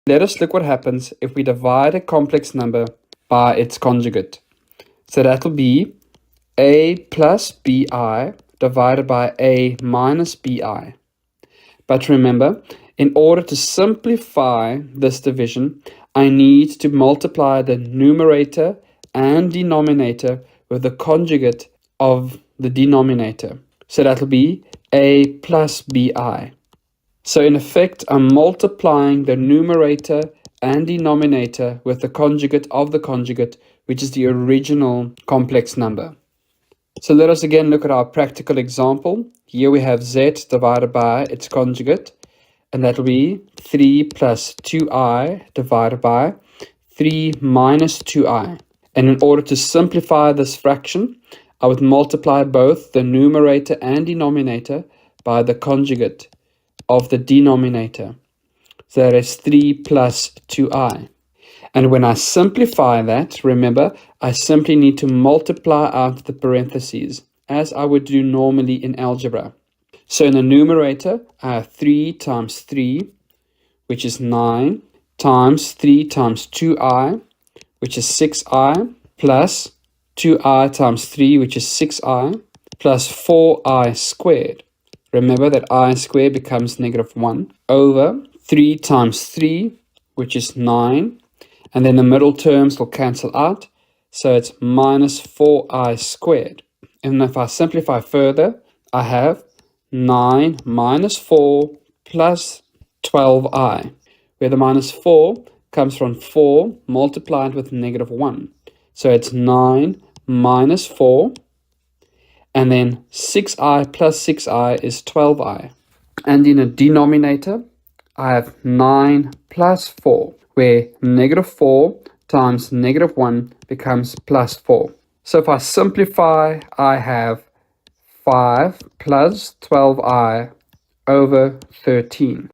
let us look what happens if we divide a complex number by its conjugate. So that will be a plus bi divided by a minus bi. But remember, in order to simplify this division, I need to multiply the numerator and denominator with the conjugate of the denominator. So that will be a plus bi. So in effect, I'm multiplying the numerator and denominator with the conjugate of the conjugate, which is the original complex number. So let us again look at our practical example. Here we have z divided by its conjugate, and that will be 3 plus 2i divided by 3 minus 2i. And in order to simplify this fraction, I would multiply both the numerator and denominator by the conjugate of the denominator. So that is 3 plus 2i. And when I simplify that, remember, I simply need to multiply out the parentheses, as I would do normally in algebra. So in the numerator, I have 3 times 3, which is 9, times 3 times 2i, which is 6i, plus 2i times 3, which is 6i, plus 4i squared. Remember that I squared becomes negative 1, over 3 times 3, which is 9, and then the middle terms will cancel out, so it's minus 4i squared. And if I simplify further, I have 9 minus 4 plus 12i, where the minus 4 comes from 4 multiplied with negative 1. So it's 9 minus 4, and then 6i plus 6i is 12i. And in a denominator, I have 9 plus 4, where negative 4 times negative 1 becomes plus 4. So if I simplify, I have 5 plus 12i over 13.